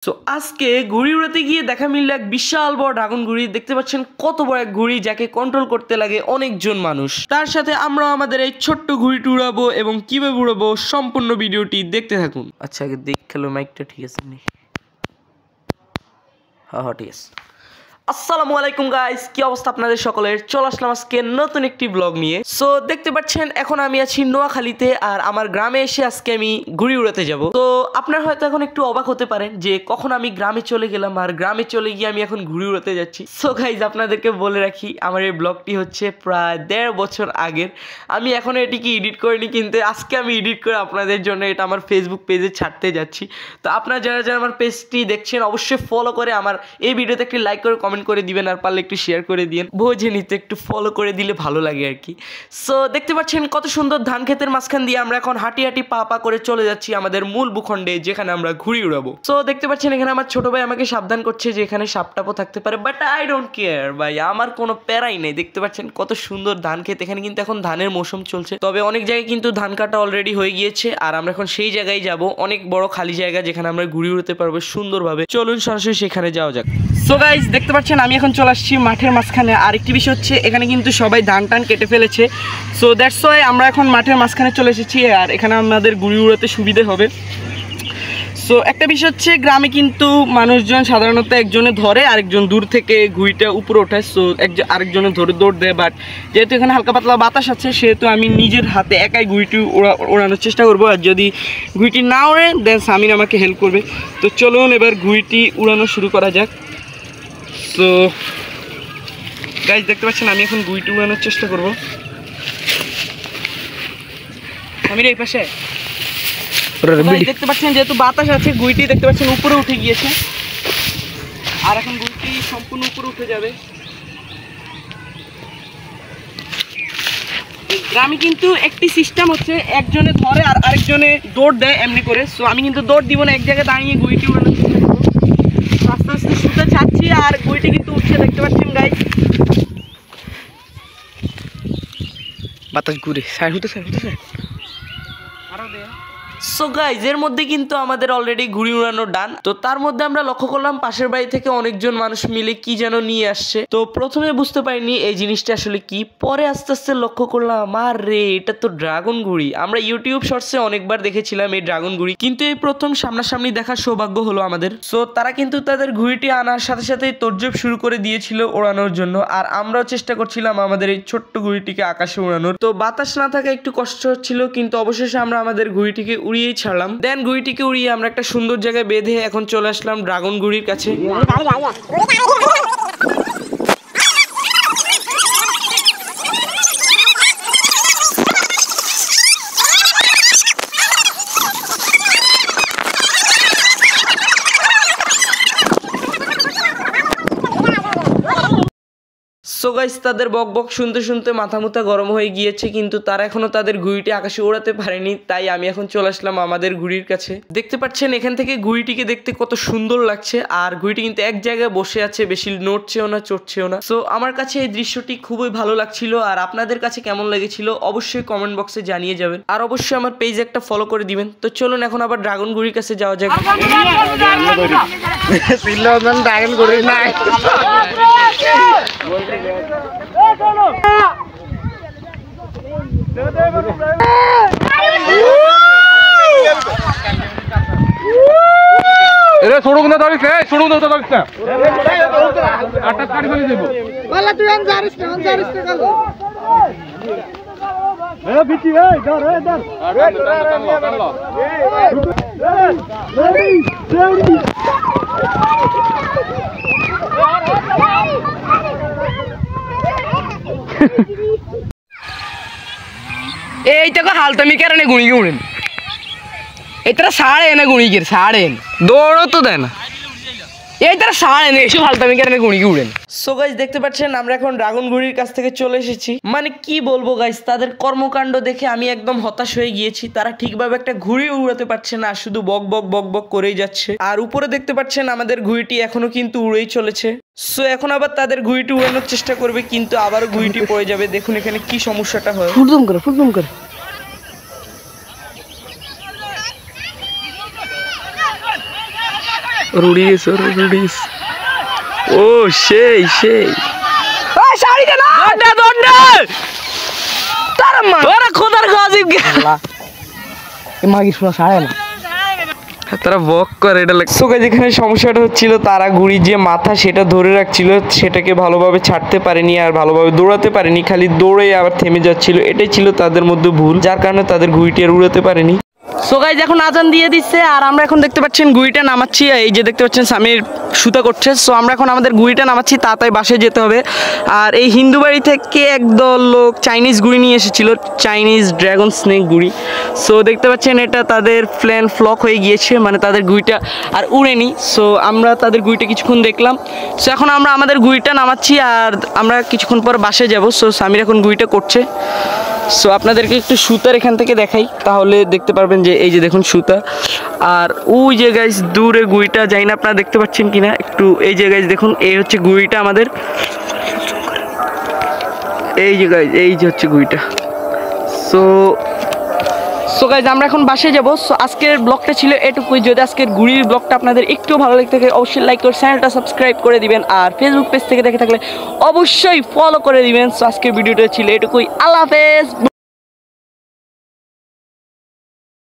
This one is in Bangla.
সো আজকে ঘুড়ি উড়াতে গিয়ে দেখা মিলল এক বিশাল বড় ড্রাগন ঘুড়ি। দেখতে পাচ্ছেন কত বড় এক ঘুড়ি, যাকে কন্ট্রোল করতে লাগে অনেকজন মানুষ। তার সাথে আমরা আমাদের এই ছোট্ট ঘুড়িটি উড়াবো এবং কিভাবে উড়াবো সম্পূর্ণ ভিডিওটি দেখতে থাকুন। আচ্ছা আগে দেখ খেলো মাইকটা ঠিক আছে নি? হ্যাঁ ঠিক আছে। আসসালামু আলাইকুম গাইস, কি অবস্থা আপনাদের সকলের? চলে আসলাম আজকে নতুন একটি ব্লগ নিয়ে। সো দেখতে পাচ্ছেন এখন আমি আছি নোয়াখালীতে, আর আমার গ্রামে এসে আজকে আমি ঘুড়ি উড়াতে যাব। তো আপনারা হয়তো এখন একটু অবাক হতে পারেন যে কখন আমি গ্রামে চলে গেলাম আর গ্রামে চলে গিয়ে আমি এখন ঘুড়ি উড়াতে যাচ্ছি। সো গাইস আপনাদেরকে বলে রাখি, আমার এই ব্লগটি হচ্ছে প্রায় 1.5 বছর আগের। আমি এখনো এটিকে এডিট করিনি, কিন্তু আজকে আমি এডিট করে আপনাদের জন্য এটা আমার ফেসবুক পেজে ছাড়তে যাচ্ছি। তো আপনারা যারা যারা আমার পেজটি দেখছেন অবশ্যই ফলো করে আমার এই ভিডিওতে একটি লাইক করে কমেন্ট করে দিবেন, আর পারলে একটু শেয়ার করে দিন। বোঝে নিতে একটু ফলো করে দিলে ভালো লাগে আর কি। সো দেখতে পাচ্ছেন কত সুন্দর ধান ক্ষেতের মাঝখান দিয়ে আমরা এখন হাঁটি হাঁটি পা পা করে চলে যাচ্ছি আমাদের মূল ভূখণ্ডে, যেখানে আমরা ঘুড়ি উড়াবো। সো দেখতে পাচ্ছেন এখানে আমার ছোট ভাই আমাকে সাবধান করছে যে এখানে সাপটাপও থাকতে পারে, বাট আই ডোন্ট কেয়ার ভাই, আমার কোনো প্যারাই নেই। দেখতে পাচ্ছেন কত সুন্দর ধান ক্ষেত, এখানে কিন্তু এখন ধানের মৌসুম চলছে, তবে অনেক জায়গায় কিন্তু ধান কাটা অলরেডি হয়ে গিয়েছে, আর আমরা এখন সেই জায়গায় যাব। অনেক বড় খালি জায়গা যেখানে আমরা ঘুড়ি উড়াতে পারবো সুন্দরভাবে। চলুন সরাসরি সেখানে যাওয়া যাক। সো গাইস দেখতে পাচ্ছেন আমি এখন চলে আসছি মাঠের মাঝখানে। আর একটি বিষয় হচ্ছে এখানে কিন্তু সবাই ধান টান কেটে ফেলেছে। সো দ্যাটস ওয়াই আমরা এখন মাঠের মাঝখানে চলে এসেছি, আর এখানে আমাদের ঘুড়ি উড়াতে সুবিধে হবে। সো একটা বিষয় হচ্ছে গ্রামে কিন্তু মানুষজন সাধারণত একজনে ধরে, আরেকজন দূর থেকে ঘুড়িটা উপরে ওঠায়। সো আরেকজনে ধরে দৌড় দেয়, বাট যেহেতু এখানে হালকা পাতলা বাতাস আছে সেহেতু আমি নিজের হাতে একাই ঘুড়িটি ওড়ানোর চেষ্টা করবো। আর যদি ঘুড়িটি না ওড়ে দেন সামিন আমাকে হেল্প করবে। তো চলুন এবার ঘুড়িটি উড়ানো শুরু করা যাক। তো গাইস দেখতে পাচ্ছেন আমি এখন ঘুড়িটি উড়ানোর চেষ্টা করব। আমি এই পাশে দেখতে পাচ্ছেন যেহেতু বাতাস আছে, ঘুড়িটি দেখতে পাচ্ছেন উপরে উঠে গিয়েছে, আর এখন ঘুড়িটি সম্পূর্ণ উপরে উঠে যাবে। গ্রামে কিন্তু একটি সিস্টেম হচ্ছে একজনে ধরে আর আরেকজনে দৌড় দেয় এমনি করে। সো আমি কিন্তু দৌড় দিব না, এক জায়গায় দাঁড়িয়ে ঘুড়িটি উড়ানোর চেষ্টা করবো। আস্তে আস্তে শুতে ছাড়ছি আর ঘুড়িটি কিন্তু উঠছে, দেখতে পাচ্ছেন গাইস। বাতাস ঘুরে সাইড হতে আরো দে। সো গাইস এর মধ্যে কিন্তু আমাদের অলরেডি ঘুড়ি উড়ানো ডান। তো তার মধ্যে আমরা লক্ষ্য করলাম পাশের বাড়ি থেকে অনেকজন মানুষ মিলে কি যেন নিয়ে আসছে। তো প্রথমে বুঝতে পারিনি এই জিনিসটা আসলে কি, পরে আস্তে আস্তে লক্ষ্য করলাম আর রে এটা তো ড্রাগন ঘুড়ি। আমরা ইউটিউব শর্টসে অনেকবার দেখেছিলাম এই ড্রাগন ঘুড়ি, কিন্তু এই প্রথম সামনাসামনি দেখার সৌভাগ্য হলো আমাদের। সো তারা কিন্তু তাদের ঘুড়িটি আনার সাথে সাথে তোড়জোড় শুরু করে দিয়েছিল ওড়ানোর জন্য, আর আমরাও চেষ্টা করছিলাম আমাদের এই ছোট্ট ঘুড়িটিকে আকাশে উড়ানোর। তো বাতাস না থাকা একটু কষ্ট হচ্ছিল, কিন্তু অবশেষে আমরা আমাদের ঘুড়িটিকে উড়িয়েই ছাড়লাম। দেন ঘুড়িটিকে উড়িয়ে আমরা একটা সুন্দর জায়গায় বেঁধে এখন চলে আসলাম ড্রাগন ঘুড়ির কাছে। সো গাইস তাদের বক বক শুনতে শুনতে মাথা মুথা গরম হয়ে গিয়েছে, কিন্তু তারা এখনো তাদের ঘুড়িটি আকাশে ওড়াতে পারেনি। তাই আমি এখন চলে আসলাম আমাদের ঘুড়ির কাছে। দেখতে পাচ্ছেন এখান থেকে ঘুড়িটিকে দেখতে কত সুন্দর লাগছে, আর ঘুড়িটি কিন্তু এক জায়গায় বসে আছে, বেশি নড়ছেও না চড়ছেও না। সো আমার কাছে এই দৃশ্যটি খুবই ভালো লাগছিল, আর আপনাদের কাছে কেমন লেগেছিল অবশ্যই কমেন্ট বক্সে জানিয়ে যাবেন, আর অবশ্যই আমার পেজ একটা ফলো করে দিবেন। তো চলুন এখন আবার ড্রাগন ঘুড়ির কাছে যাওয়া যাক। ড্রাগন ঘুড়ি নাই এরে ছোড়ুক না ধরিস রে, ছোড়ুক না ধরিস না, আটটা কাটি ফেলে দেব। বলা তুই আন জারিস না কাল এ বিটি এই ধর আরে কানলো এইটাকে হালতামি কারণে গুণি উড়েন, এটা সাড়ে এনে গুণি গিয়ে সাড়ে দৌড়ও তো দেয় না, এই তারা সাড়ে এনে এসব হালতামি কারণে গুণি উড়েন। সো গাইস দেখতে পাচ্ছেন আমরা এখন ড্রাগন ঘুড়ির কাছ থেকে চলে এসেছি। মানে কি বলবো গাইস, তাদের কর্মকাণ্ড দেখে আমি একদম হতাশ হয়ে গিয়েছি। তারা ঠিকভাবে একটা ঘুড়ি উড়াতে পারছে না, শুধু বক বক বক বক করেই যাচ্ছে। আর উপরে দেখতে পাচ্ছেন আমাদের ঘুড়িটি এখনো কিন্তু উড়েই চলেছে। সো এখন আবার তাদের ঘুড়িটি উড়ানোর চেষ্টা করবে, কিন্তু আবারও ঘুড়িটি পড়ে যাবে। দেখুন এখানে কি সমস্যাটা হয়। ফুলদম করে রুড়ি গেছে ও সেই শাড়িটা না দন্ডে তারা মা ওরা খোদার গাজিব গেলা এ মাগি শোনা ছাড়ে না তারা বক করে এটা সো গাইস এখানে সমস্যাটা হচ্ছিল তারা ঘুড়ির যে মাথা সেটা ধরে রাখছিল সেটাকে ভালোভাবে ছাড়তে পারেনি আর ভালোভাবে দৌড়াতে পারেনি খালি দৌড়ে আবার থেমে যাচ্ছিল এটাই ছিল তাদের মধ্যে ভুল যার কারণে তাদের ঘুড়িটি আর উড়াতে পারেনি সো গাইস এখন আজান দিয়ে দিচ্ছে আর আমরা এখন দেখতে পাচ্ছেন গুড়িটা নামাচ্ছি এই যে দেখতে পাচ্ছেন সামির সুতা করছে সো আমরা এখন আমাদের গুড়িটা নামাচ্ছি তাড়াতাড়ি বাসে যেতে হবে আর এই হিন্দু বাড়ি থেকে একদল লোক চাইনিজ গুড়ি নিয়ে এসেছিল চাইনিজ ড্রাগন স্নেক গুড়ি সো দেখতে পাচ্ছেন এটা তাদের প্ল্যান ফ্লক হয়ে গিয়েছে মানে তাদের গুড়িটা আর উড়েনি সো আমরা তাদের গুড়িটা কিছুক্ষণ দেখলাম সো এখন আমরা আমাদের গুড়িটা নামাচ্ছি আর আমরা কিছুক্ষণ পর বাসে যাব সো সামির এখন গুড়িটা করছে সো আপনাদেরকে একটু সুতার এখান থেকে দেখাই তাহলে দেখতে পারবেন যে এই যে দেখুন সুতা আর ওই যে গাইস দূরে গুড়িটা যাই না আপনারা দেখতে পাচ্ছেন কিনা একটু এই যে গাইস দেখুন এই হচ্ছে গুড়িটা আমাদের এই যে গাইস এই যে হচ্ছে গুড়িটা সো গাইস আমরা এখন বাসে যাব সো আজকের ব্লগটা ছিল এটুকুই যদি আজকের গুড়ির ব্লগটা আপনাদের একটু ভালো লেগে থাকে অবশ্যই লাইক করে চ্যানেলটা সাবস্ক্রাইব করে দিবেন আর ফেসবুক পেজ থেকে দেখে থাকলে অবশ্যই ফলো করে দিবেন সো আজকের ভিডিওটা ছিল এটুকুই আল্লাহ হাফেজ।